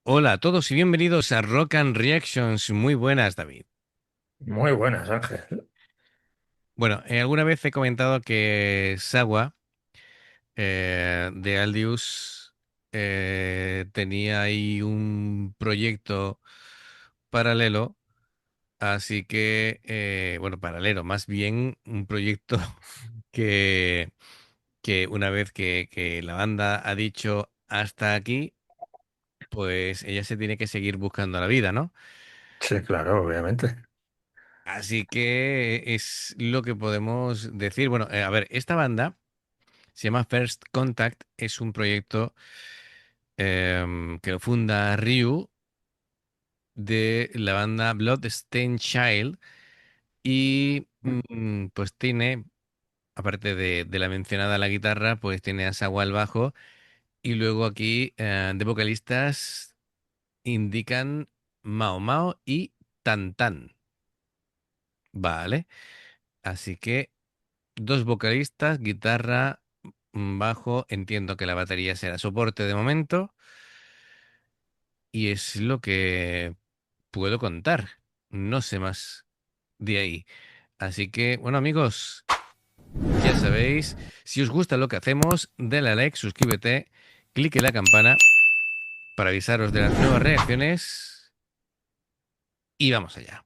Hola a todos y bienvenidos a Rock and Reactions. Muy buenas, David. Muy buenas, Ángel. Bueno, alguna vez he comentado que Sawa de Aldius tenía ahí un proyecto paralelo, así que, bueno, paralelo, más bien un proyecto que, que una vez que la banda ha dicho hasta aquí, pues ella se tiene que seguir buscando la vida, ¿no? Sí, claro, obviamente. Así que es lo que podemos decir. Bueno, a ver, esta banda se llama First Contact, es un proyecto que lo funda Ryu de la banda Bloodstained Child y pues tiene, aparte de la mencionada la guitarra, pues tiene a Sawa al bajo y luego aquí de vocalistas indican Mao Mao y Tan Tan, ¿vale? Así que dos vocalistas, guitarra, bajo, entiendo que la batería será soporte de momento y es lo que puedo contar. No sé más de ahí. Así que, bueno amigos, ya sabéis, si os gusta lo que hacemos, denle a like, suscríbete, clique la campana para avisaros de las nuevas reacciones y vamos allá.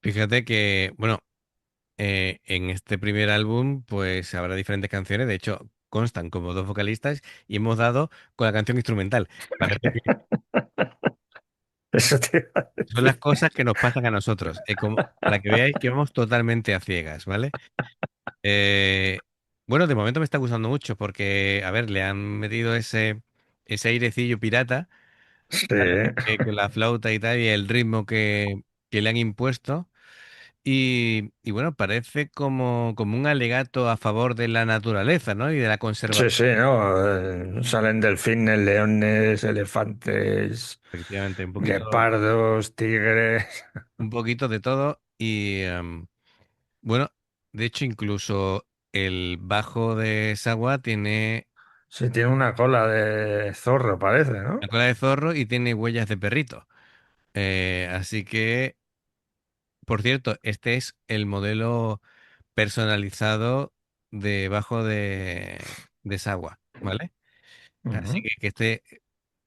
Fíjate que, bueno, en este primer álbum, pues habrá diferentes canciones. De hecho, constan como dos vocalistas y hemos dado con la canción instrumental. Parece que Eso te iba a son las decir. cosas que nos pasan a nosotros. Para que veáis que vamos totalmente a ciegas, ¿vale? Eh, bueno, de momento me está gustando mucho porque, a ver, le han metido ese airecillo pirata, Sí, ¿vale? Con la flauta y tal, y el ritmo que le han impuesto. Y bueno, parece como un alegato a favor de la naturaleza, ¿no? Y de la sí, conservación. sí, ¿no? Salen delfines, leones, elefantes, Efectivamente, guepardos, tigres. un poquito de todo. Y bueno, de hecho, incluso el bajo de Sawa tiene Sí, tiene una cola de zorro, parece, la ¿no? cola de zorro y tiene huellas de perrito. Así que, por cierto, este es el modelo personalizado de bajo de Sawa, ¿vale? Así Ujú. que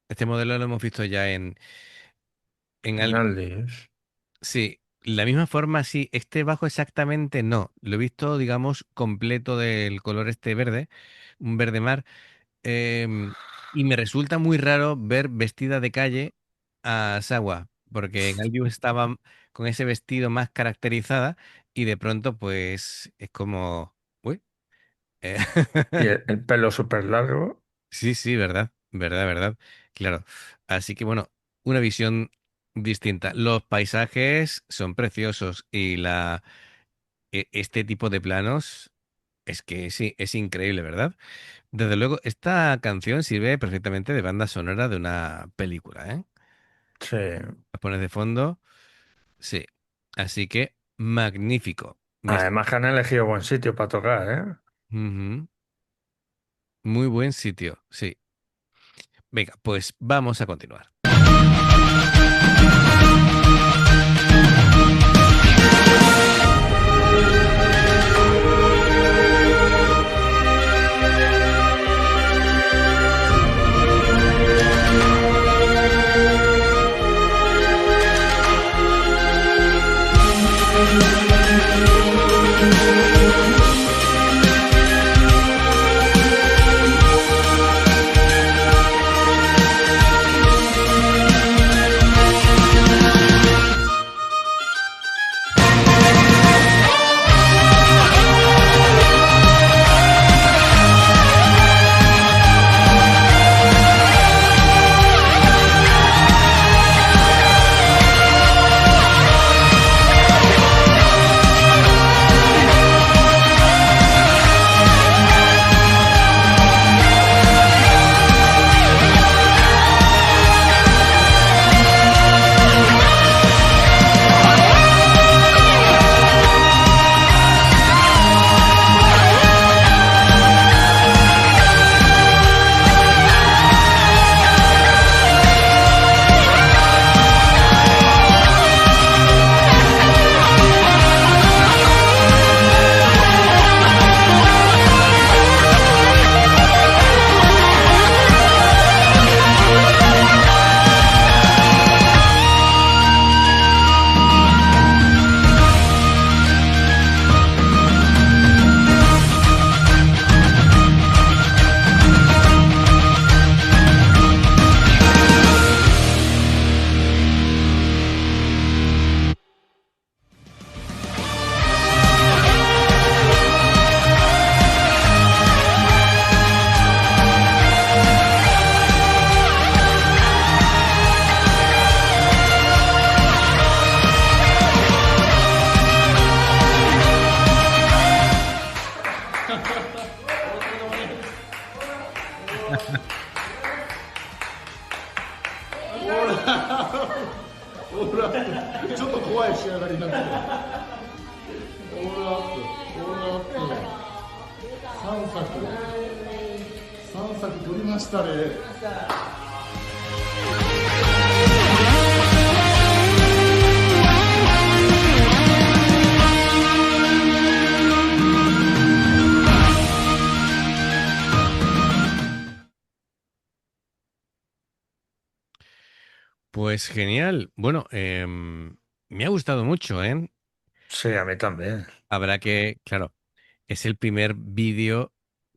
este modelo lo hemos visto ya en En Albi. Aldi's. Sí, la misma forma, sí, este bajo exactamente no. Lo he visto, digamos, completo del color este verde, un verde mar. Em, y me resulta muy raro ver vestida de calle a Sawa, porque en Albion estaba con ese vestido más caracterizada y de pronto pues es como... Uy. eh, Y el pelo súper largo. Sí, sí, verdad, verdad, verdad. Claro. Así que bueno, una visión distinta. Los paisajes son preciosos y este tipo de planos es que sí, es increíble, ¿verdad? Desde luego, esta canción sirve perfectamente de banda sonora de una película, ¿eh? Sí. La pones de fondo, sí. Así que magnífico. Además que han elegido buen sitio para tocar, ¿eh? Ujú. Muy buen sitio, sí. Venga, pues vamos a continuar. Pues genial. Bueno, me ha gustado mucho, ¿eh? Sí, a mí también. Habrá que, claro, es el primer vídeo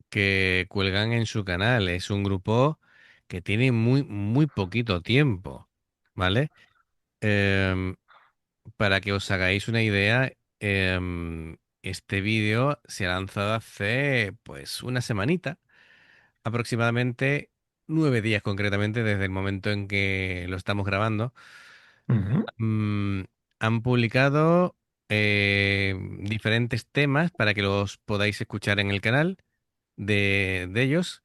que cuelgan en su canal. Es un grupo que tiene muy, muy poquito tiempo, ¿vale? Em, para que os hagáis una idea, este vídeo se ha lanzado hace, pues, una semanita, aproximadamente 9 días concretamente desde el momento en que lo estamos grabando. Ujú. Mm, Han publicado diferentes temas para que los podáis escuchar en el canal de ellos.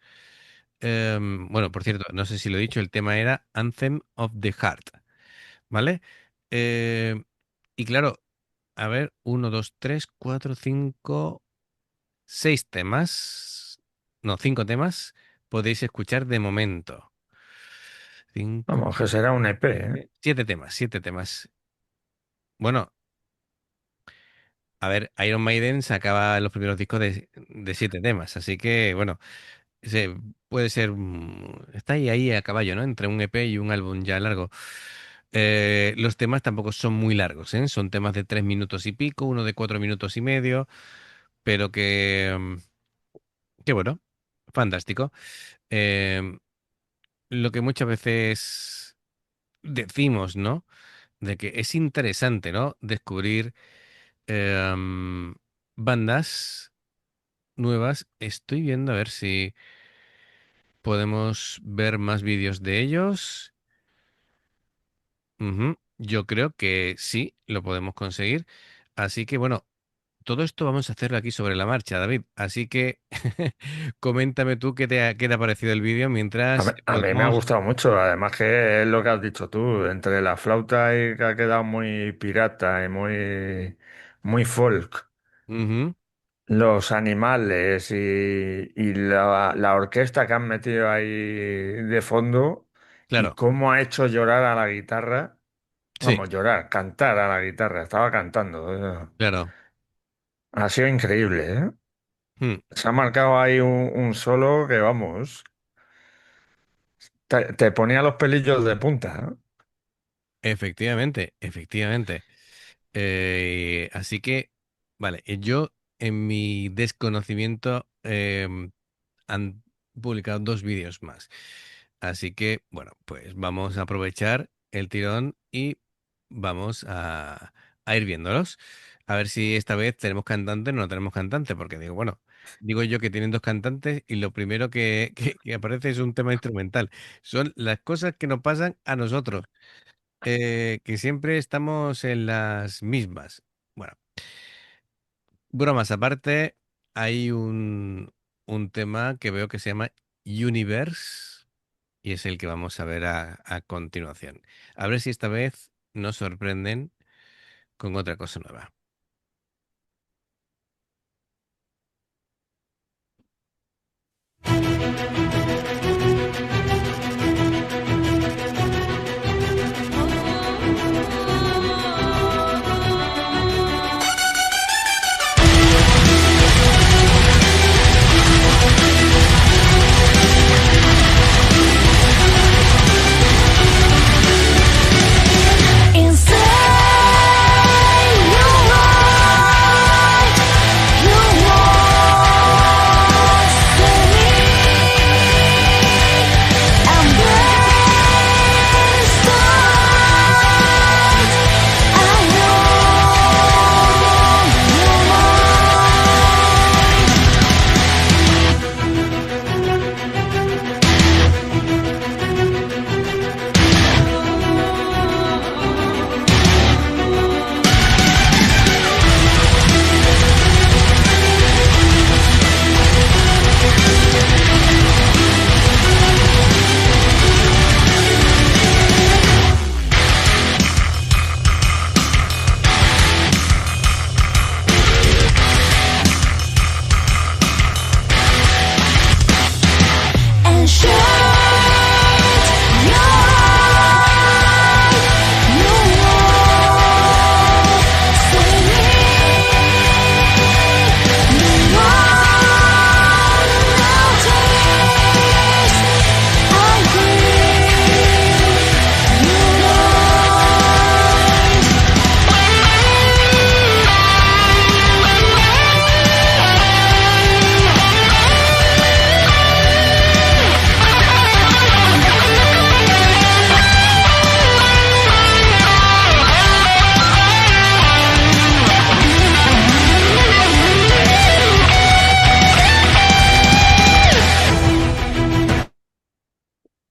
Bueno, por cierto, no sé si lo he dicho, el tema era Anthem of the Heart, ¿vale? Eh, y claro, a ver, uno, dos, tres, cuatro, cinco, seis temas, no, 5 temas podéis escuchar de momento. Cinco, Vamos, que será un EP, ¿eh? 7 temas, 7 temas. Bueno, a ver, Iron Maiden sacaba los primeros discos de 7 temas, así que bueno, puede ser, está ahí a caballo, ¿no? Entre un EP y un álbum ya largo. Los temas tampoco son muy largos, ¿eh? Son temas de 3 minutos y pico, uno de 4 minutos y medio, pero que bueno, fantástico. Em, lo que muchas veces decimos, ¿no? De que es interesante, ¿no? Descubrir em, bandas nuevas. Estoy viendo a ver si podemos ver más vídeos de ellos. Ujú. Yo creo que sí, lo podemos conseguir. Así que bueno, todo esto vamos a hacerlo aquí sobre la marcha, David. Así que coméntame tú qué te ha parecido el vídeo mientras A mí me ha podemos... gustado mucho, además que es lo que has dicho tú, entre la flauta y que ha quedado muy pirata y muy folk, Ujú. los animales y la orquesta que han metido ahí de fondo y Claro, cómo ha hecho llorar a la guitarra, sí, vamos, llorar, cantar a la guitarra, estaba cantando. claro. Ha sido increíble, ¿eh? Mm. Se ha marcado ahí un solo que, vamos, te ponía los pelillos de punta, ¿eh? Efectivamente, efectivamente. Así que, vale, yo en mi desconocimiento han publicado dos vídeos más. Así que, bueno, pues vamos a aprovechar el tirón y vamos a ir viéndolos. A ver si esta vez tenemos cantante o no tenemos cantante, porque digo, bueno, digo yo que tienen dos cantantes y lo primero que aparece es un tema instrumental. Son las cosas que nos pasan a nosotros, que siempre estamos en las mismas. Bueno, bromas aparte, hay un tema que veo que se llama Universe y es el que vamos a ver a continuación. A ver si esta vez nos sorprenden con otra cosa nueva. Inside your light, your walls for me. Embrace the light. I know you're and shine your light, your walls for me. No one notice I give you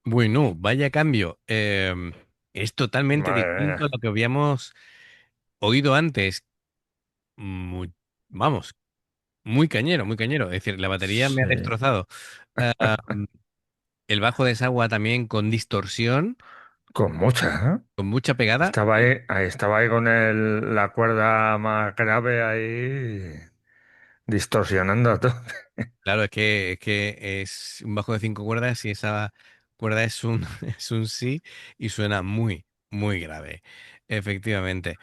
Bueno, vaya cambio. Es totalmente Madre distinto a mía. lo que habíamos oído antes. Muy- vamos, muy cañero, muy cañero. Es decir, la batería me Sí, ha destrozado. Ah, el bajo de Sagua también con distorsión, con mucha, ¿eh? con mucha pegada. Estaba ahí con la cuerda más grave ahí distorsionando todo. Claro, es que es un bajo de cinco cuerdas y esa cuerda es un, es un sí y suena muy, muy grave. Efectivamente.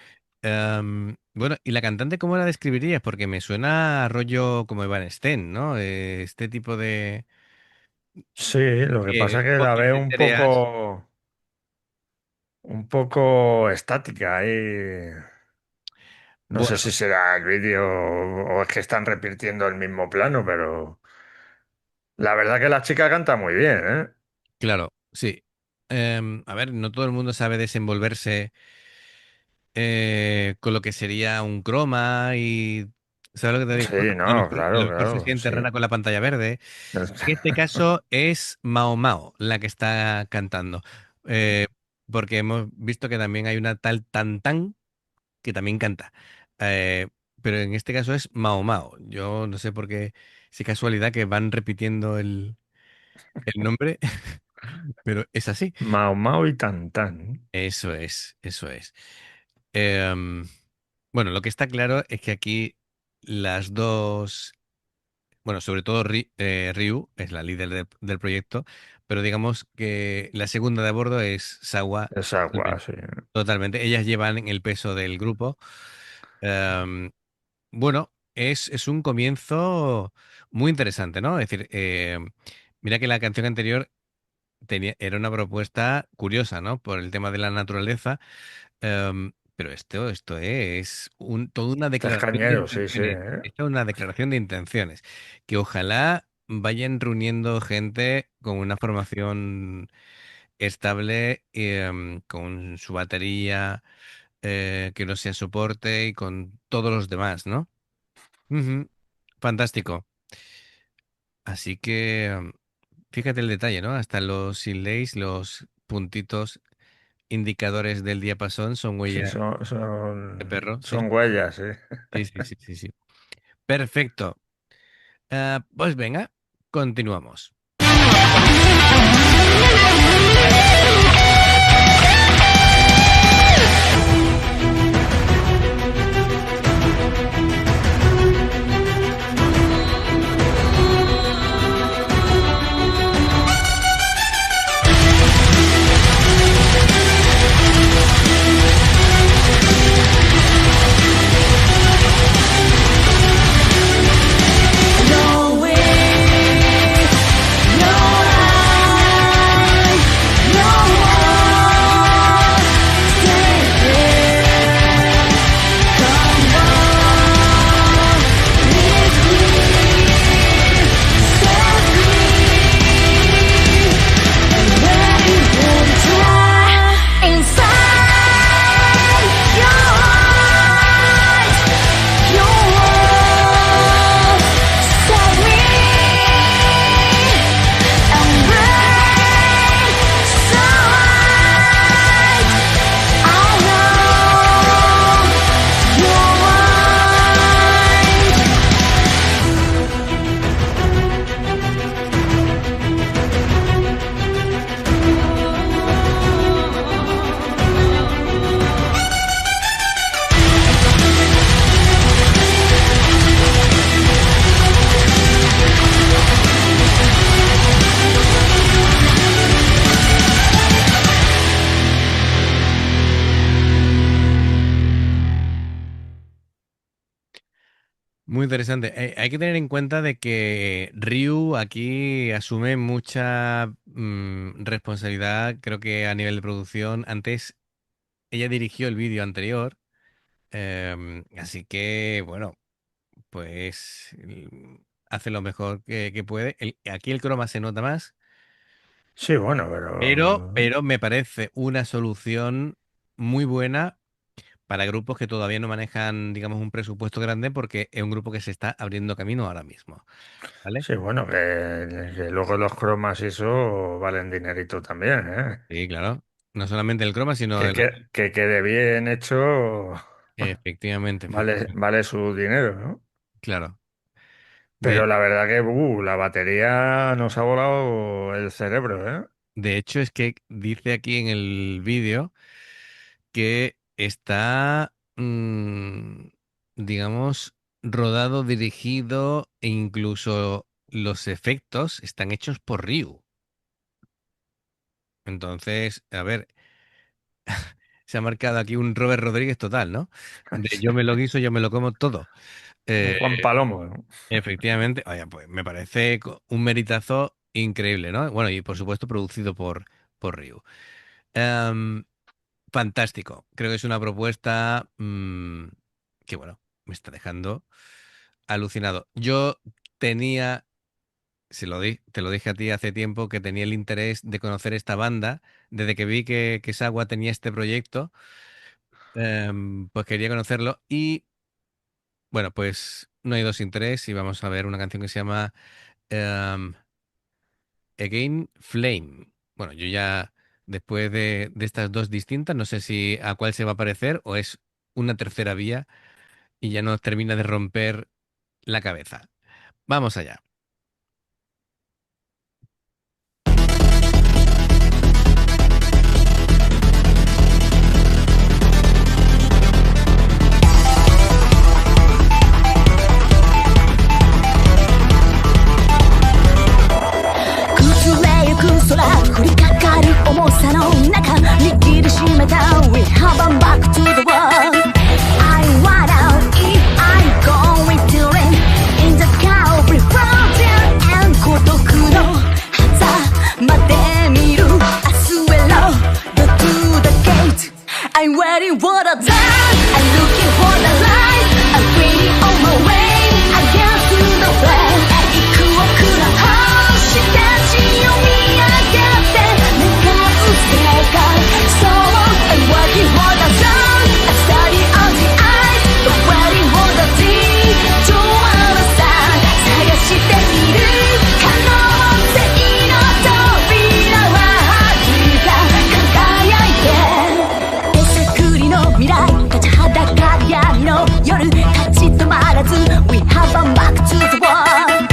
Bueno, ¿y la cantante cómo la describirías? Porque me suena a rollo como Evanescence, ¿no? Este tipo Sí, lo que pasa es que la voces veo etéreas. un poco estática ahí. No sé Bueno, si será el vídeo o es que están repitiendo el mismo plano, pero La verdad que la chica canta muy bien, ¿eh? Claro, sí. A ver, no todo el mundo sabe desenvolverse con lo que sería un croma y... ¿Sabes lo que te digo? Sí, A lo no, mejor, a lo claro, mejor se claro, siente sí. rara con la pantalla verde. En este caso es Mao Mao la que está cantando. Eh, Porque hemos visto que también hay una tal Tan Tan que también canta. Eh, pero en este caso es Mao Mao. Yo no sé por qué, si casualidad que van repitiendo el nombre, pero es así. Mao Mao y Tan Tan. Eso es, eso es. Em, bueno, lo que está claro es que aquí las dos, bueno, sobre todo Ryu es la líder del proyecto, pero digamos que la segunda de a bordo es Sawa. Es agua, Totalmente. sí. Totalmente. Ellas llevan el peso del grupo. Em, bueno, es un comienzo muy interesante, ¿no? Es decir, mira que la canción anterior era una propuesta curiosa, ¿no? Por el tema de la naturaleza. Pero esto es toda una Este es declaración de cañero, sí, sí, intenciones. ¿eh? Esto es una declaración de intenciones. Que ojalá vayan reuniendo gente con una formación estable, con su batería, que no sea soporte y con todos los demás, ¿no? Ujú. Fantástico. Así que fíjate el detalle, ¿no? Hasta los inlays, los puntitos indicadores del diapasón son Sí, huella son, de son, perro. Sí, son huellas, sí. sí, sí, sí, sí, sí. Perfecto. Pues venga, continuamos. No way, no lie, no one stay here. Come on, with me, set free, and when you won't try inside your heart, your world set me and burn so hard. I know you're mine. Muy interesante. Hay que tener en cuenta de que Ryu aquí asume mucha responsabilidad, creo que a nivel de producción. Antes ella dirigió el vídeo anterior, así que bueno, pues hace lo mejor que puede. Aquí el croma se nota más, Sí, bueno, pero pero me parece una solución muy buena para grupos que todavía no manejan, digamos, un presupuesto grande porque es un grupo que se está abriendo camino ahora mismo, ¿vale? sí, bueno, que luego los cromas y eso valen dinerito también, ¿eh? Sí, claro. No solamente el croma, sino el... Que quede bien hecho, Efectivamente, vale, efectivamente. vale su dinero, ¿no? Claro. De, Pero la verdad que la batería nos ha volado el cerebro, ¿eh? de hecho, es que dice aquí en el vídeo que está, digamos, rodado, dirigido e incluso los efectos están hechos por Ryu. Entonces, a ver, se ha marcado aquí un Robert Rodríguez total, ¿no? De Sí, yo me lo guiso, yo me lo como todo. un Eh, Juan Palomo, ¿no? Efectivamente, oye, pues me parece un meritazo increíble, ¿no? Bueno, y por supuesto producido por Ryu. Em, Fantástico. Creo que es una propuesta que, bueno, me está dejando alucinado. Yo tenía te lo dije a ti hace tiempo que tenía el interés de conocer esta banda. Desde que vi que Sawa tenía este proyecto, pues quería conocerlo. Y bueno, pues no hay dos sin tres y vamos a ver una canción que se llama em, Again Flame. Bueno, yo ya después de estas dos distintas, no sé si a cuál se va a parecer o es una tercera vía y ya nos termina de romper la cabeza. Vamos allá. 崩れゆく空降りかかる重さの中握りしめた We have a back to the world I wanna eat I'm going to live in the cowboy frontier and 孤独の狭間で見る明日へ Go to the gate I'm waiting for the time I'm looking for the light I'm waiting on my way I get to the flame 幾億の星たちを見上げて願う世界 So I'm waiting for the sun I study all the eyes I'm waiting for the sea to understand 探している可能性の扉は開いた輝いて手探りの未来立ちはだかり闇の夜立ち止まらず We have a back to the world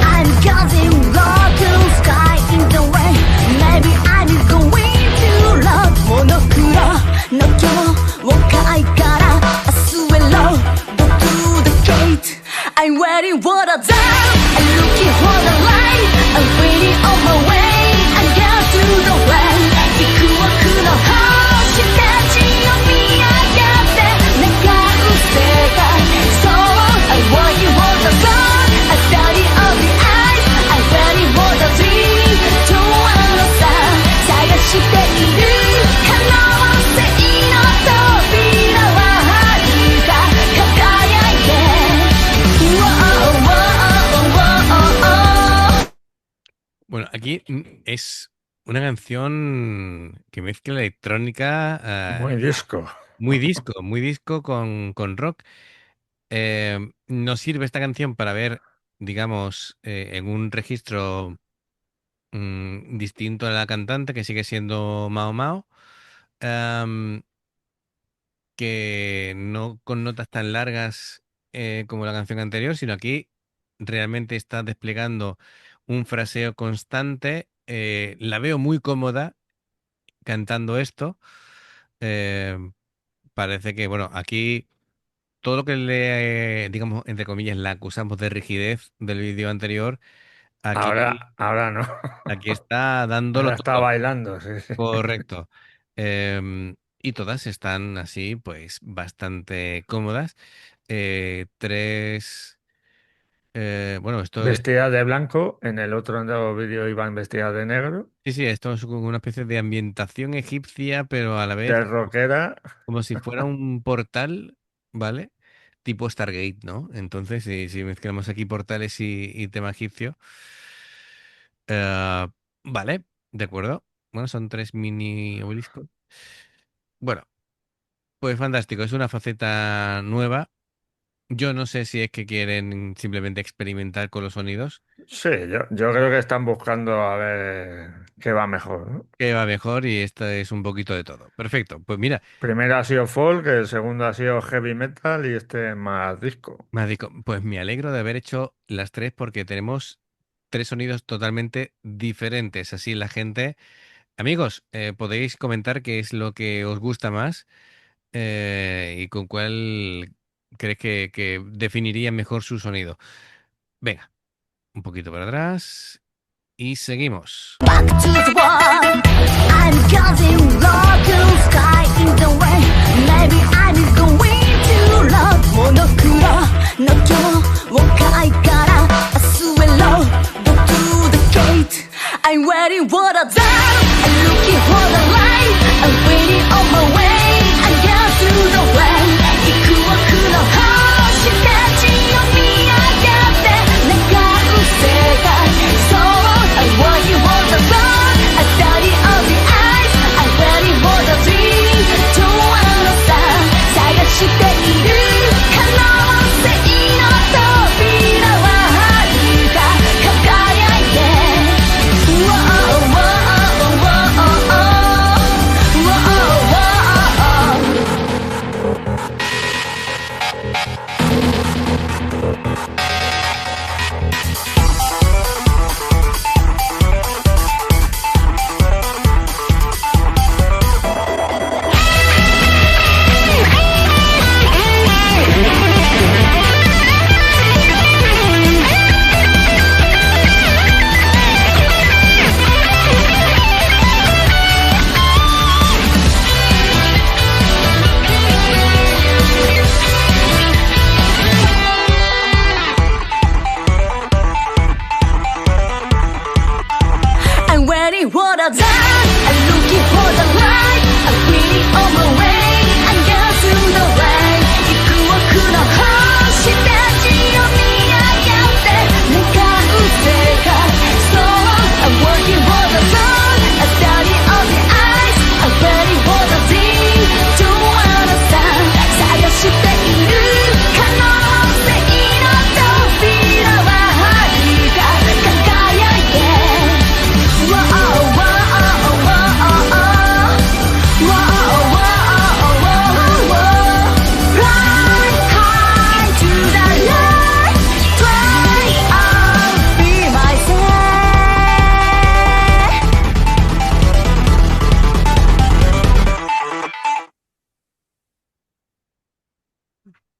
I'm gazing low to sky in the way Maybe I'm going to love モノクロの境界から明日へ Go to the gate I'm waiting for the dawn I'm looking for the light I'm waiting on my way I get to the flame 幾億の星たちを見上げて願う世界 So I'm waiting for the sun I study all the eyes I'm waiting for the dream to understand 探している可能性の扉は開いた輝いて Bueno, aquí es una canción que mezcla electrónica, Muy disco. muy disco con rock. Nos sirve esta canción para ver, digamos, en un registro distinto a la cantante, que sigue siendo Mao Mao, em, que no con notas tan largas como la canción anterior, sino aquí realmente está desplegando un fraseo constante. La veo muy cómoda cantando esto. Eh, Parece que, bueno, aquí todo lo que le, digamos, entre comillas, la acusamos de rigidez del vídeo anterior, aquí, Ahora no. aquí está dándolo Ahora está todo. bailando, sí, sí. Correcto. Y todas están así, pues, bastante cómodas. Tres. Bueno, esto es. Vestida de blanco, en el otro vídeo iban vestidas de negro, Sí, sí, esto es como una especie de ambientación egipcia, pero a la vez de rockera. como si fuera un portal, ¿vale? Tipo Stargate, ¿no? Entonces, si mezclamos aquí portales y tema egipcio. Vale, de acuerdo. Bueno, son tres mini obeliscos. Bueno, pues fantástico, es una faceta nueva. Yo no sé si es que quieren simplemente experimentar con los sonidos, Sí, yo creo que están buscando a ver qué va mejor, ¿no? que va mejor y esta es un poquito de todo. Perfecto, pues mira, Primero ha sido folk, el segundo ha sido heavy metal y este más disco. pues me alegro de haber hecho las tres porque tenemos tres sonidos totalmente diferentes. Así la gente, amigos, podéis comentar qué es lo que os gusta más y con cuál crees que definiría mejor su sonido. Venga, un poquito para atrás y seguimos. Back to the wall I'm gazing low to sky in the way Maybe I'm going to love モノクロの境界から明日へ Go to the gate I'm waiting for the dawn I'm looking for the light I'm waiting on my way I get to the flame 幾億の星たちを見上げて願う世界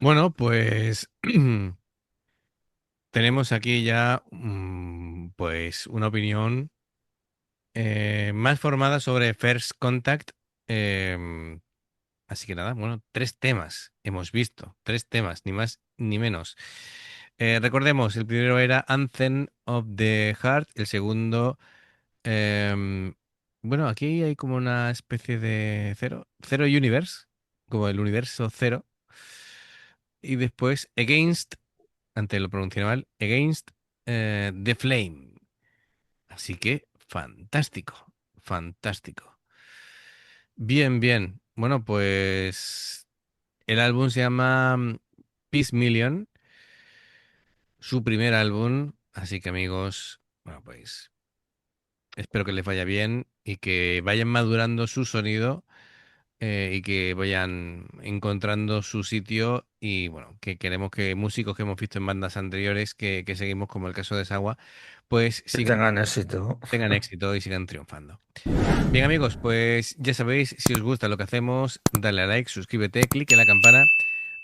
Bueno, pues tenemos aquí ya pues una opinión más formada sobre First Contact. em, Así que nada, bueno, tres temas hemos visto, tres temas, ni más ni menos. Recordemos, el primero era Anthem of the Heart, el segundo, em, bueno, aquí hay como una especie de Zero Universe, como el universo cero, y después Against, antes lo pronuncié mal, Against the Flame. Así que fantástico, fantástico. Bien, bien. Bueno, pues el álbum se llama Peace Million, su primer álbum. Así que amigos, bueno, pues espero que les vaya bien y que vayan madurando su sonido y que vayan encontrando su sitio. Y bueno, que queremos que músicos que hemos visto en bandas anteriores, que seguimos, como el caso de Sagua, pues Que sigan, tengan éxito. tengan éxito y sigan triunfando. Bien amigos, pues ya sabéis, si os gusta lo que hacemos, dale a like, suscríbete, clique en la campana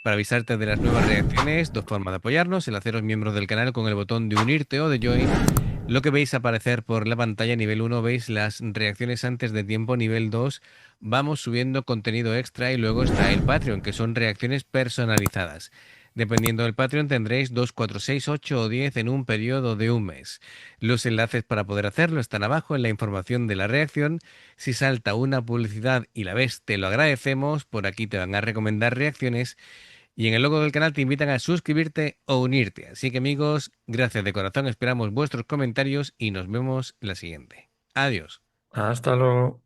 para avisarte de las nuevas reacciones. Dos formas de apoyarnos: el haceros miembros del canal con el botón de unirte o de join. Lo que veis aparecer por la pantalla nivel uno, veis las reacciones antes de tiempo. Nivel 2, vamos subiendo contenido extra y luego está el Patreon, que son reacciones personalizadas. Dependiendo del Patreon tendréis 2, 4, 6, 8 o 10 en un periodo de un mes. Los enlaces para poder hacerlo están abajo en la información de la reacción. Si salta una publicidad y la ves, te lo agradecemos. Por aquí te van a recomendar reacciones y en el logo del canal te invitan a suscribirte o unirte. Así que amigos, gracias de corazón, esperamos vuestros comentarios y nos vemos la siguiente. Adiós. Hasta luego.